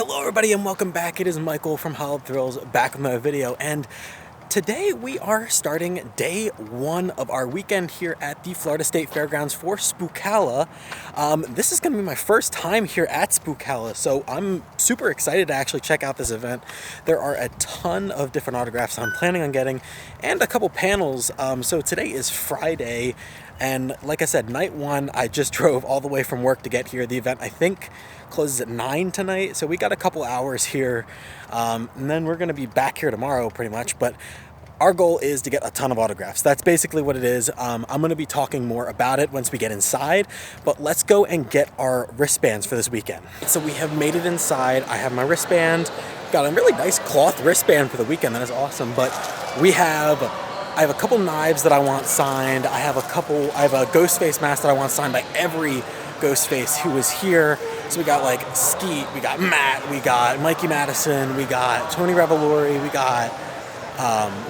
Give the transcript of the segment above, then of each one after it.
Hello everybody and welcome back. It is Michael from Hollow Thrills back with another video, and today we are starting day one of our weekend here at the Florida State Fairgrounds for Spookala. This is going to be my first time here at Spookala, so I'm super excited to actually check out this event. There are a ton of different autographs I'm planning on getting and a couple panels. So today is Friday, and like I said, night one, I just drove all the way from work to get here. The event, I think, closes at 9 tonight, so we got a couple hours here, and then we're going to be back here tomorrow pretty much. But our goal is to get a ton of autographs. That's basically what it is. I'm going to be talking more about it once we get inside, but let's go and get our wristbands for this weekend. So we have made it inside. I have my wristband. Got a really nice cloth wristband for the weekend. That is awesome. But I have a couple knives that I want signed. I have a Ghostface mask that I want signed by every Ghostface who is here. So we got like Skeet, we got Matt, we got Mikey Madison, we got Tony Revolori, we got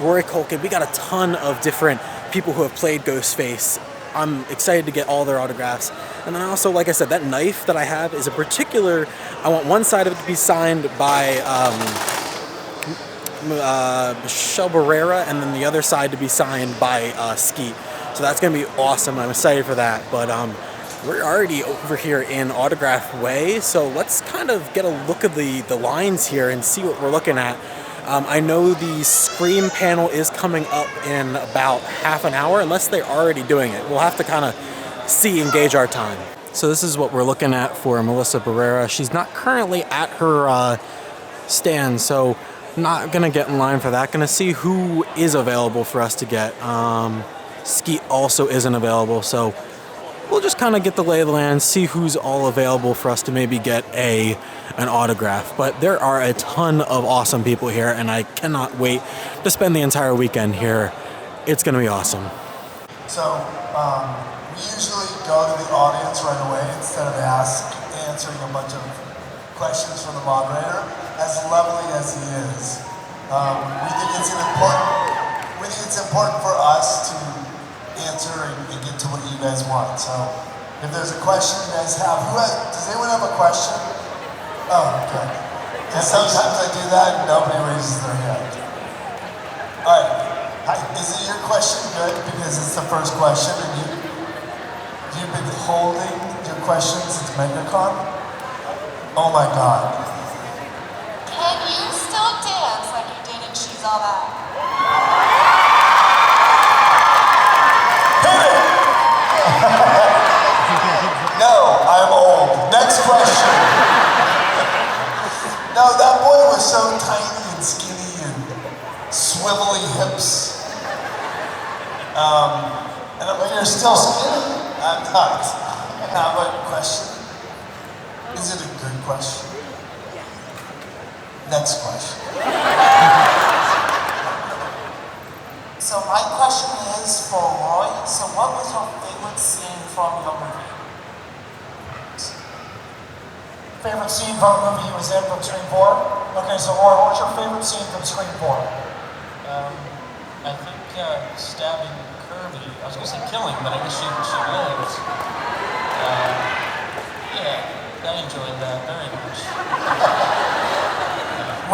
Rory Culkin. We got a ton of different people who have played Ghostface. I'm excited to get all their autographs. And then also, like I said, that knife that I have is a particular, I want one side of it to be signed by Michelle Barrera, and then the other side to be signed by Skeet. So that's going to be awesome. I'm excited for that. But we're already over here in Autograph Way, so let's kind of get a look at the lines here and see what we're looking at. I know the Scream panel is coming up in about half an hour, unless they're already doing it. We'll have to kind of see and gauge our time. So this is what we're looking at for Melissa Barrera. She's not currently at her stand, so not going to get in line for that. Going to see who is available for us to get. Skeet also isn't available, so we'll just kind of get the lay of the land, see who's all available for us to maybe get an autograph. But there are a ton of awesome people here, and I cannot wait to spend the entire weekend here. It's going to be awesome. So we usually go to the audience right away instead of answering a bunch of questions from the moderator. As lovely as he is, we think it's important for us to answer and get to what you guys want. So if there's a question you guys have, does anyone have a question? Oh, okay. Because sometimes I do that and nobody raises their hand. All right. Is it your question good? Because it's the first question, and you've been holding your question since MegaCon? Oh my God. Can you still dance like you did in She's All That? No, I'm old. Next question. No, that boy was so tiny and skinny and swivelly hips. And you're still skinny. I'm not. I have a question. Is it a good question? Next question. So my question is for Roy. So what was your favorite scene from your movie? Favorite scene from the movie you was in from Scream 4? Okay, so Roy, what's your favorite scene from Scream 4? I think stabbing Kirby. I was going to say killing, but I guess she lives. Yeah, I enjoyed that very much.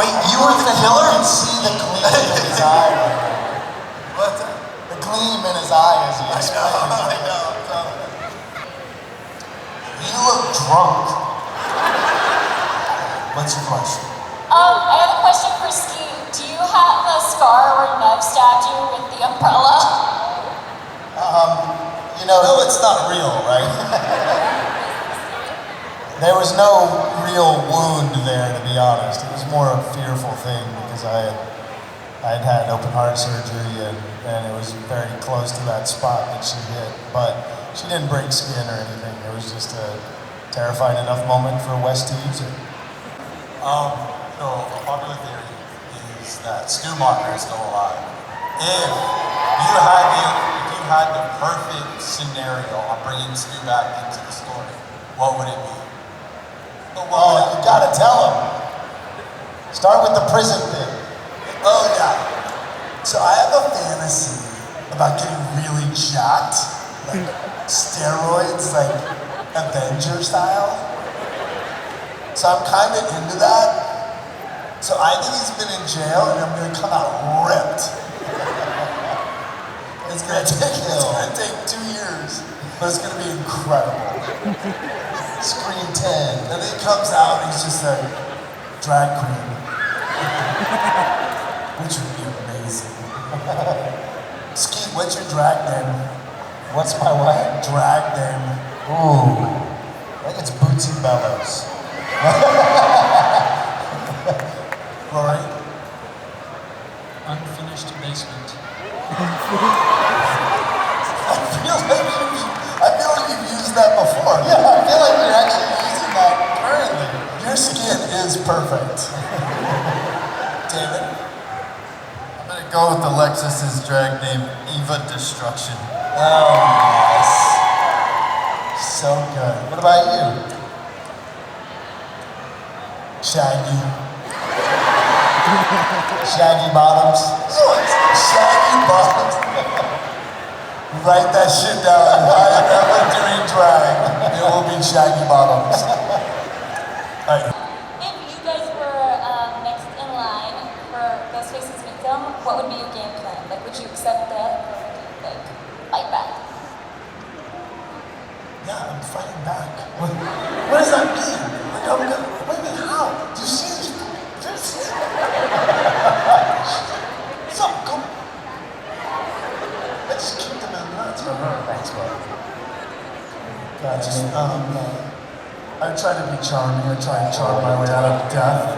Wait, you were the killer? I can see the gleam in his eye right now. What? The gleam in his eye as he explained. I know. You look drunk. What's your question? I have a question for Skeet. Do you have the scar where Nev stabbed you with the umbrella? No, it's not real, right? There was no real wound there, to be honest. It was more a fearful thing because I had open heart surgery and it was very close to that spot that she hit. But she didn't break skin or anything. It was just a terrifying enough moment for Wes to use it. So a popular theory is that Schumacher is still alive. If you had the perfect scenario on bringing Stu back into the story, what would it be? Oh, you gotta tell him. Start with the prison thing. Oh yeah. So I have a fantasy about getting really jacked, like steroids, like Avenger style. So I'm kind of into that. So I think he's been in jail, and I'm gonna come out ripped. It's gonna take 2 years, but it's gonna be incredible. Screen 10, and then he comes out, and he's just a drag queen, which would be amazing. Skeet, what's your drag name? What's my what? Drag name. Ooh, I think it's Bootsy Bellows. Rory? Unfinished basement. I feel like you've used that before. Yeah, I feel like you're actually using that currently. Your skin is perfect. David? I'm gonna go with Alexis's drag name, Eva Destruction. Oh, nice. So good. What about you? Shaggy. Shaggy Bottoms. Shaggy Bottoms. Write that shit down. If I am ever doing drag, it will be Shaggy Bottoms. All right. If you guys were next in line for Ghostface's victim, what would be your game plan? Like, would you accept death or would you, fight back? Yeah, I'm fighting back. What does that mean? Like, I'm gonna, wait a minute, how? Do you see this? What's up, go? I just kicked him in the nuts. Thanks, bud. I try to be charming. I try and charm my way out of death.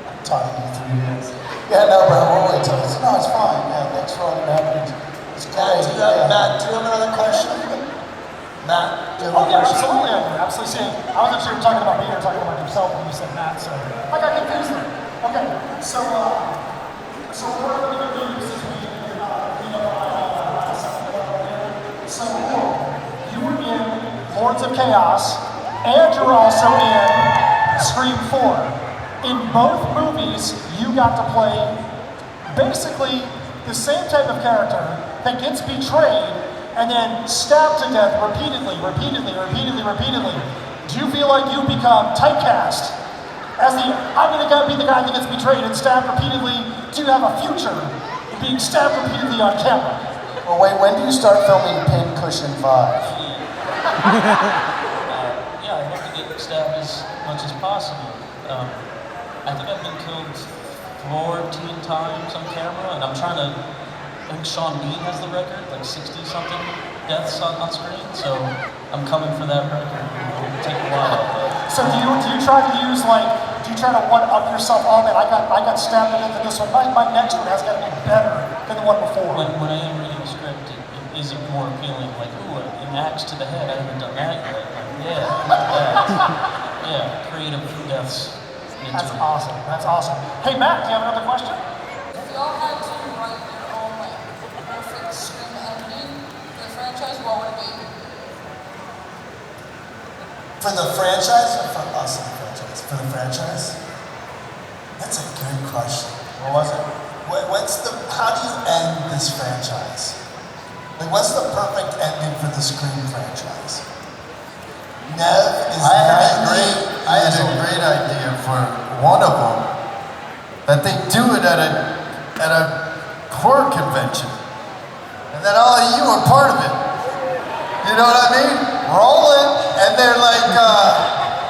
I'm talking to you 3 years. Yeah, no, bro, we'll wait till it's, no, it's fine. Yeah, thanks for all your happenings. It's great. Matt, do you have another question? Matt, do you have Oh, another yeah, question? absolutely, I do. Absolutely. See, I wasn't sure you were talking about me or talking about yourself when you said Matt, so I got confused there. Okay, so what are we going to do since so you were in Lords of Chaos, and you're also in Scream 4. In both movies, you got to play basically the same type of character that gets betrayed and then stabbed to death repeatedly. Do you feel like you become typecast as I'm gonna be the guy that gets betrayed and stabbed repeatedly? Do you have a future in being stabbed repeatedly on camera? Well, wait, when do you start filming Pincushion 5? Yeah, I hope to get stabbed as much as possible. I think I've been killed 14 times on camera, and I'm trying to. I think Sean Bean has the record, like 60-something deaths on screen. So I'm coming for that record. It'll take a while. But... So do you try to use do you try to one up yourself? Oh man, I got stabbed into this one. My next one has got to be better than the one before. When I am reading the script, it is more appealing. Like, ooh, an axe to the head. I haven't done that yet. Like, yeah, that. Yeah, creative deaths. That's awesome. That's awesome. Hey Matt, do you have another question? If y'all had to write your own perfect Scream ending for the franchise, what would it be? For the franchise or for us in the franchise? For the franchise? That's a good question. What was it? How do you end this franchise? Like, what's the perfect ending for the Scream franchise? Nev is I had a great idea for one of them, that they do it at a horror convention, and that all of you are part of it. You know what I mean? Rolling, and they're like,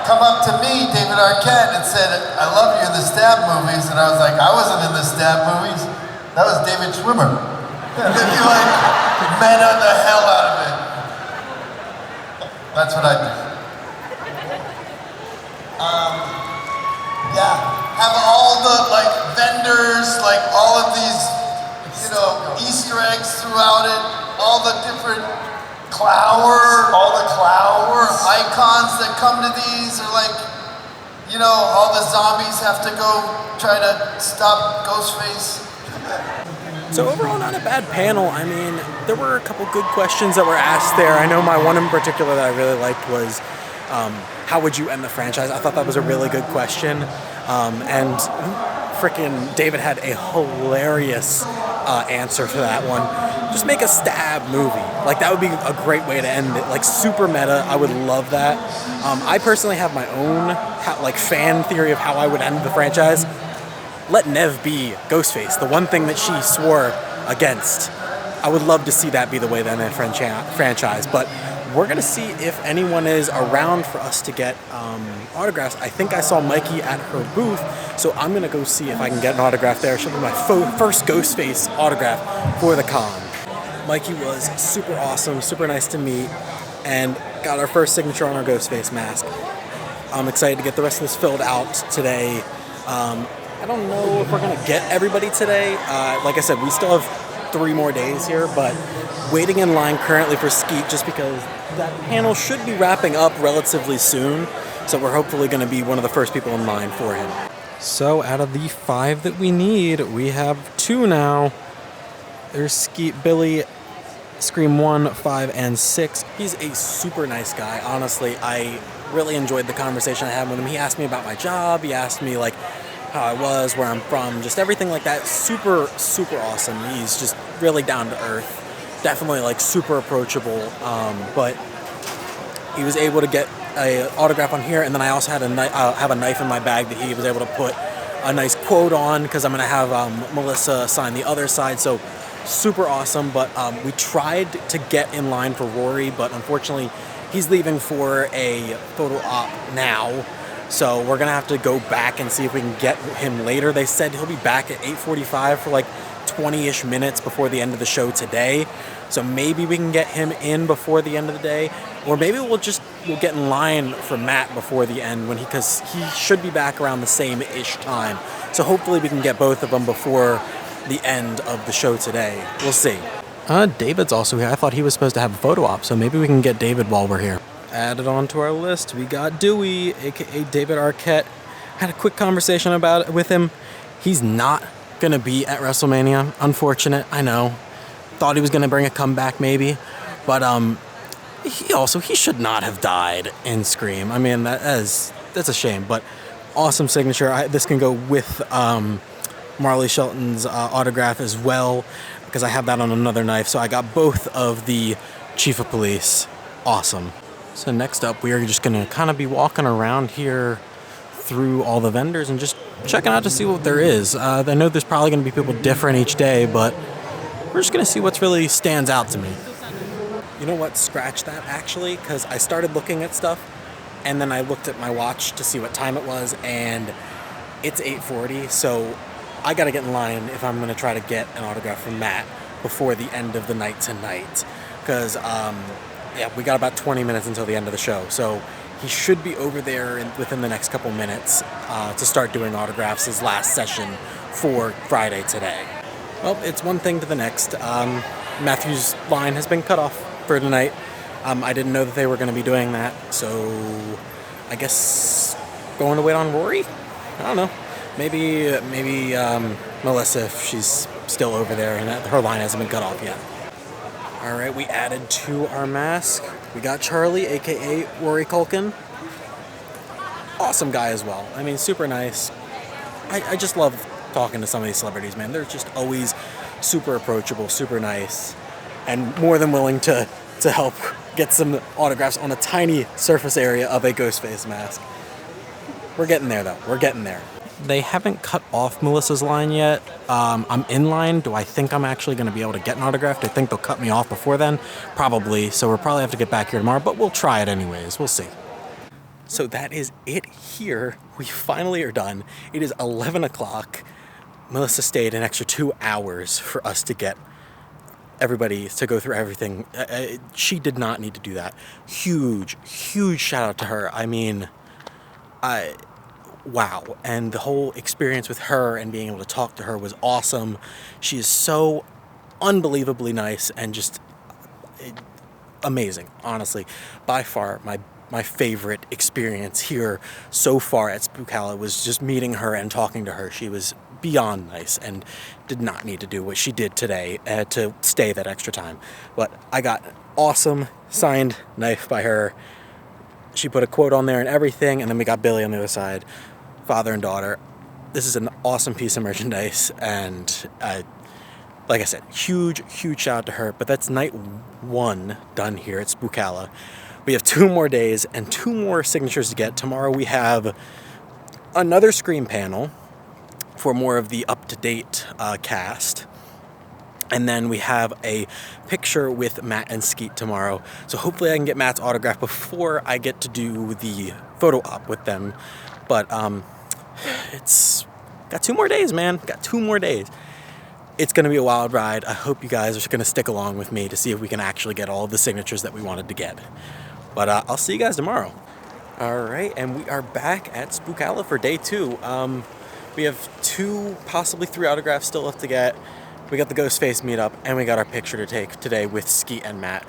come up to me, David Arquette, and said, "I love you in the stab movies," and I was like, "I wasn't in the stab movies. That was David Schwimmer." And then you meta the hell out of it. That's what I do. Yeah. Have all the vendors, all of these, Easter eggs throughout it, all the different all the clower icons that come to these are all the zombies have to go try to stop Ghostface. So overall, not a bad panel. I mean, there were a couple good questions that were asked there. I know my one in particular that I really liked was, how would you end the franchise? I thought that was a really good question. And frickin' David had a hilarious answer for that one. just make a stab movie. Like, that would be a great way to end it. Like, super meta. I would love that. I personally have my own fan theory of how I would end the franchise. Let Nev be Ghostface, the one thing that she swore against. I would love to see that be the way they end the franchise. But we're going to see if anyone is around for us to get autographs. I think I saw Mikey at her booth, so I'm going to go see if I can get an autograph there. She'll be my first Ghostface autograph for the con. Mikey was super awesome, super nice to meet, and got our first signature on our Ghostface mask. I'm excited to get the rest of this filled out today. I don't know if we're going to get everybody today. Like I said, we still have 3 more days here, but waiting in line currently for Skeet just because that panel should be wrapping up relatively soon. So we're hopefully going to be one of the first people in line for him. So out of the 5 that we need, we have 2 now. There's Skeet, Billy, Scream 1, 5, and 6. He's a super nice guy. Honestly, I really enjoyed the conversation I had with him. He asked me about my job. He asked me like how I was, where I'm from, just everything like that. Super, super awesome. He's just really down to earth. Definitely like super approachable. But he was able to get an autograph on here, and then I also had have a knife in my bag that he was able to put a nice quote on, because I'm going to have Melissa sign the other side. So super awesome. But we tried to get in line for Rory, but unfortunately he's leaving for a photo op now. So we're going to have to go back and see if we can get him later. They said he'll be back at 8:45 for like 20-ish minutes before the end of the show today. So maybe we can get him in before the end of the day, or maybe we'll get in line for Matt before the end, because he should be back around the same-ish time. So hopefully we can get both of them before the end of the show today. We'll see. David's also here. I thought he was supposed to have a photo op, so maybe we can get David while we're here. Added on to our list, we got Dewey, aka David Arquette. Had a quick conversation about it with him. He's not gonna be at WrestleMania. Unfortunate, I know. Thought he was gonna bring a comeback maybe, but he should not have died in Scream. I mean, that's a shame. But awesome signature. This can go with Marley Shelton's autograph as well, because I have that on another knife. So I got both of the Chief of Police. Awesome. So next up, we are just gonna kind of be walking around here through all the vendors and just checking out to see what there is. I know there's probably going to be people different each day, but we're just going to see what's really stands out to me. You know what? Scratch that, actually, because I started looking at stuff, and then I looked at my watch to see what time it was, and it's 8:40, so I got to get in line if I'm going to try to get an autograph from Matt before the end of the night tonight, because we got about 20 minutes until the end of the show, so he should be over there within the next couple minutes to start doing autographs, his last session for Friday today. Well, it's one thing to the next. Matthew's line has been cut off for tonight. I didn't know that they were going to be doing that, so I guess going to wait on Rory? I don't know. Maybe Melissa, if she's still over there and her line hasn't been cut off yet. All right, we added to our mask. We got Charlie, aka Rory Culkin. Awesome guy as well. I mean, super nice. I just love talking to some of these celebrities, man. They're just always super approachable, super nice, and more than willing to help get some autographs on a tiny surface area of a Ghostface mask. We're getting there, though. We're getting there. They haven't cut off Melissa's line yet. I'm in line. Do I think I'm actually going to be able to get an autograph? Do I think they'll cut me off before then? Probably. So we'll probably have to get back here tomorrow, but we'll try it anyways. We'll see. So that is it here. We finally are done. It is 11 o'clock. Melissa stayed an extra 2 hours for us to get everybody to go through everything. She did not need to do that. Huge shout out to her. I mean, wow. And the whole experience with her and being able to talk to her was awesome. She is so unbelievably nice and just amazing, honestly. By far, my favorite experience here so far at Spookala was just meeting her and talking to her. She was beyond nice and did not need to do what she did today to stay that extra time. But I got an awesome signed knife by her. She put a quote on there and everything, and then we got Billy on the other side, father and daughter. This is an awesome piece of merchandise, and like I said, huge shout out to her. But that's night 1 done here at Spookala. We have 2 more days and 2 more signatures to get. Tomorrow we have another Scream panel for more of the up-to-date cast. And then we have a picture with Matt and Skeet tomorrow. So hopefully I can get Matt's autograph before I get to do the photo op with them. But it's got 2 more days, man. Got 2 more days. It's going to be a wild ride. I hope you guys are going to stick along with me to see if we can actually get all the signatures that we wanted to get. But I'll see you guys tomorrow. All right, and we are back at Spookala for day 2. We have 2, possibly 3 autographs still left to get. We got the Ghostface meetup, and we got our picture to take today with Skeet and Matt.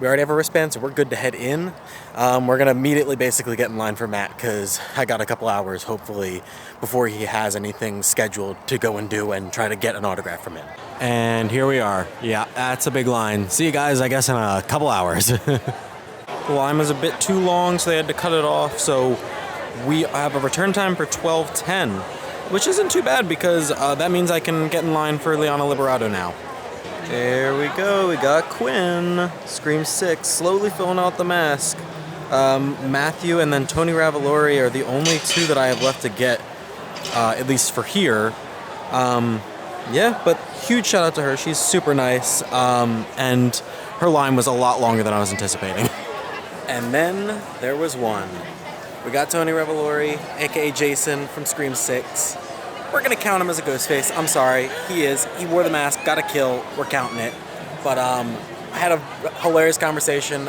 We already have a wristband, so we're good to head in. We're going to immediately basically get in line for Matt, because I got a couple hours, hopefully, before he has anything scheduled to go and do and try to get an autograph from him. And here we are. Yeah, that's a big line. See you guys, I guess, in a couple hours. The line was a bit too long, so they had to cut it off, so we have a return time for 12:10, which isn't too bad, because that means I can get in line for Liana Liberato now. There we go, we got Quinn, Scream 6, slowly filling out the mask. Matthew and then Tony Ravolori are the only 2 that I have left to get, at least for here. Yeah, but huge shout out to her, she's super nice, and her line was a lot longer than I was anticipating. And then there was one. We got Tony Ravolori, aka Jason from Scream 6. We're gonna count him as a Ghostface. I'm sorry, he is. He wore the mask, got a kill. We're counting it. But I had a hilarious conversation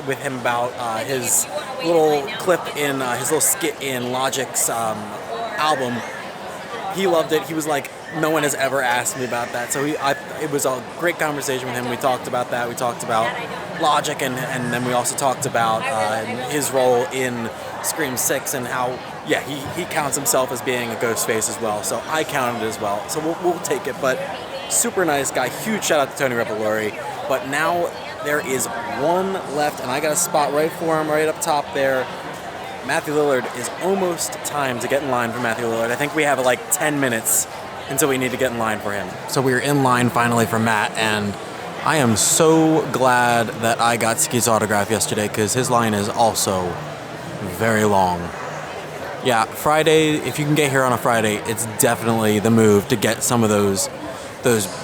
with him about his little clip in his little skit in Logic's album. He loved it. He was like, no one has ever asked me about that. So it was a great conversation with him. We talked about that. We talked about Logic, and then we also talked about his role in Scream 6 and how, yeah, he counts himself as being a Ghostface as well. So I counted it as well. So we'll take it. But super nice guy. Huge shout out to Tony Ravolori. But now there is 1 left, and I got a spot right for him, right up top there. Matthew Lillard is almost time to get in line for Matthew Lillard. I think we have like 10 minutes until we need to get in line for him. So we're in line finally for Matt, and I am so glad that I got Skeet's autograph yesterday, because his line is also very long. Yeah, Friday, if you can get here on a Friday, it's definitely the move to get some of those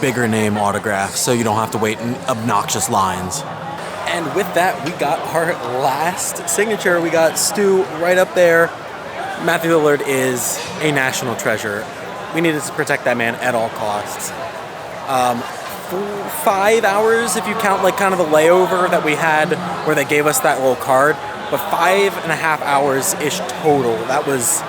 bigger name autographs so you don't have to wait in obnoxious lines. And with that, we got our last signature. We got Stu right up there. Matthew Lillard is a national treasure. We needed to protect that man at all costs. 5 hours, if you count like kind of the layover that we had where they gave us that little card, but 5.5 hours-ish total. That was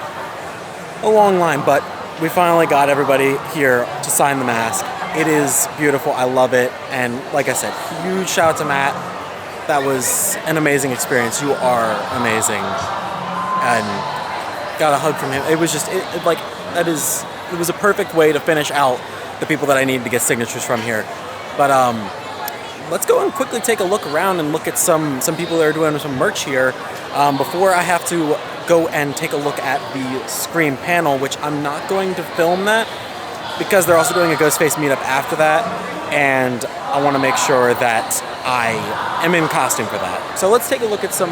a long line, but we finally got everybody here to sign the mask. It is beautiful. I love it. And like I said, huge shout out to Matt. That was an amazing experience. You are amazing. And got a hug from him. It was just, it was a perfect way to finish out the people that I need to get signatures from here. But let's go and quickly take a look around and look at some people that are doing some merch here before I have to go and take a look at the Scream panel, which I'm not going to film that because they're also doing a Ghostface meetup after that, and I want to make sure that I am in costume for that. So let's take a look at some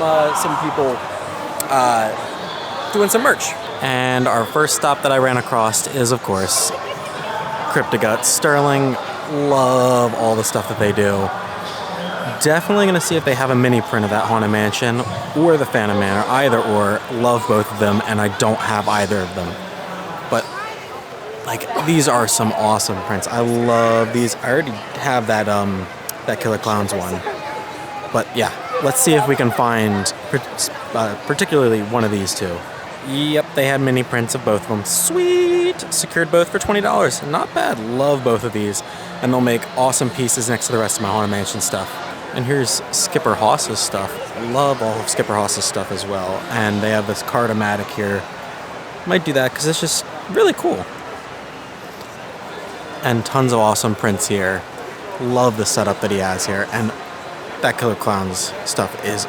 people doing some merch. And our first stop that I ran across is, of course, Cryptoguts. Sterling, love all the stuff that they do. Definitely going to see if they have a mini print of that Haunted Mansion or the Phantom Manor, either or. Love both of them, and I don't have either of them. But, like, these are some awesome prints. I love these. I already have that Killer Clowns one. But, yeah, let's see if we can find particularly one of these two. Yep, they had mini prints of both of them. Sweet! Secured both for $20. Not bad. Love both of these. And they'll make awesome pieces next to the rest of my Haunted Mansion stuff. And here's Skipper Haas's stuff. Love all of Skipper Haas's stuff as well. And they have this Cartomatic here. Might do that because it's just really cool. And tons of awesome prints here. Love the setup that he has here. And that Killer Clowns stuff is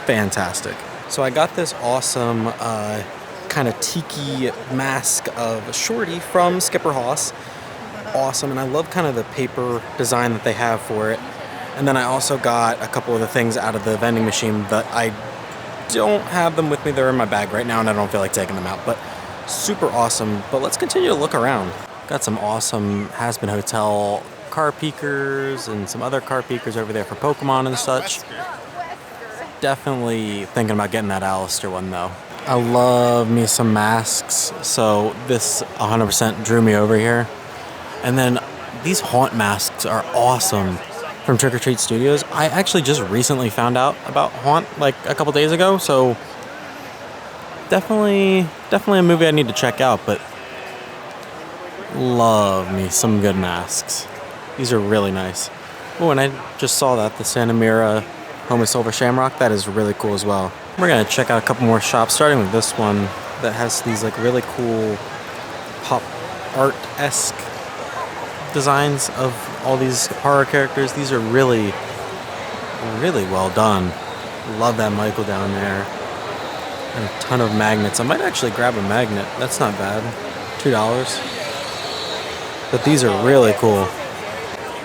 fantastic. So I got this awesome kind of tiki mask of Shorty from Skipper Haas. awesome, and I love kind of the paper design that they have for it. And then I also got a couple of the things out of the vending machine that I don't have them with me. They're in my bag right now, and I don't feel like taking them out, but super awesome. But let's continue to look around. Got some awesome Has-Been Hotel car peekers and some other car peekers over there for Pokemon and such. Definitely thinking about getting that Alistair one though. I love me some masks, so this 100% drew me over here. And then these haunt masks are awesome from Trick or Treat Studios. I actually just recently found out about Haunt like a couple days ago, so definitely a movie I need to check out, but love me some good masks. These are really nice. Oh, and I just saw that, the Santa Mira Home of Silver Shamrock, that is really cool as well. We're gonna check out a couple more shops, starting with this one that has these like really cool pop art-esque designs of all these horror characters. These are really well done. Love that Michael down there. And a ton of magnets. I might actually grab a magnet. That's not bad. $2. But these are really cool.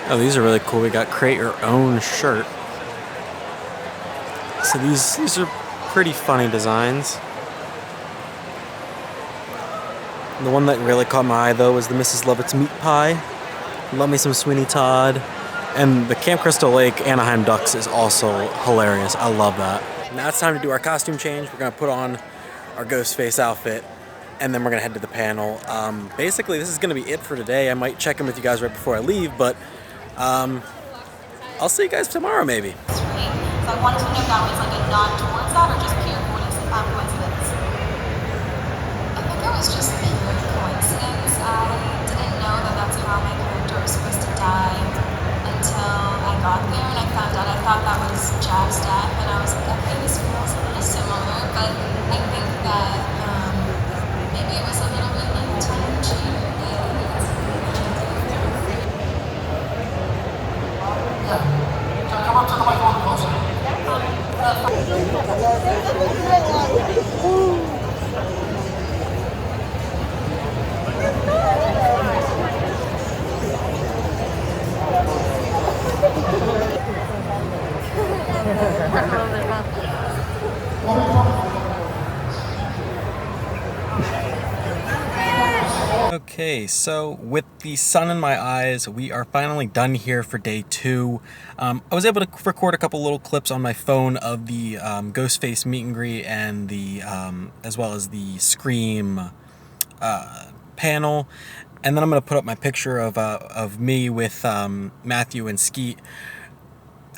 Oh, these are really cool. We got create your own shirt. So these are pretty funny designs. The one that really caught my eye though was the Mrs. Lovett's meat pie. Love me some Sweeney Todd. And the Camp Crystal Lake Anaheim Ducks is also hilarious. I love that. Now it's time to do our costume change. We're gonna put on our Ghostface outfit, and then we're gonna head to the panel. Basically, this is gonna be it for today. I might check in with you guys right before I leave, but I'll see you guys tomorrow maybe. So I wanted to know if that was like a nod towards that or just pure coincidence. I think it was just pure coincidence. I didn't know that that's how my character was supposed to die until I got there and I found out. I thought that was Jack's death, and I was like, okay, this feels a little similar, but I think that maybe it was a little bit like tongue-in-cheek. Come up to the microphone closer. Okay, so with the sun in my eyes, we are finally done here for day 2. I was able to record a couple little clips on my phone of the Ghostface meet and greet and the as well as the Scream panel, and then I'm gonna put up my picture of me with Matthew and Skeet.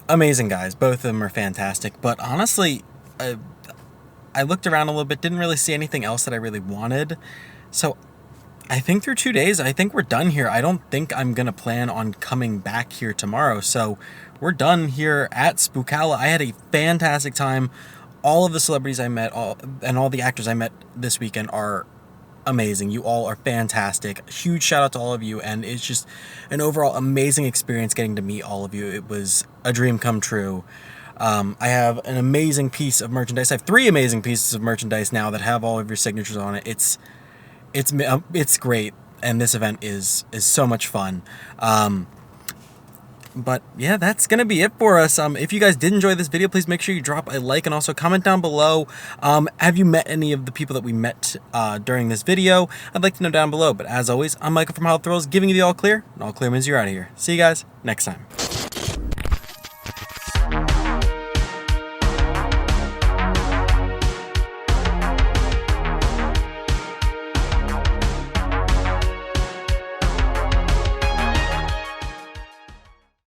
Amazing guys, both of them are fantastic. But honestly, I looked around a little bit, didn't really see anything else that I really wanted, so I think through 2 days, I think we're done here. I don't think I'm going to plan on coming back here tomorrow. So we're done here at Spookala. I had a fantastic time. All of the celebrities I met and all the actors I met this weekend are amazing. You all are fantastic. Huge shout out to all of you. And it's just an overall amazing experience getting to meet all of you. It was a dream come true. I have an amazing piece of merchandise. I have 3 amazing pieces of merchandise now that have all of your signatures on it. It's great, and this event is so much fun. But yeah, that's gonna be it for us. If you guys did enjoy this video, please make sure you drop a like and also comment down below. Have you met any of the people that we met during this video? I'd like to know down below. But as always, I'm Michael from How Thrills, giving you the all clear, and all clear means you're out of here. See you guys next time.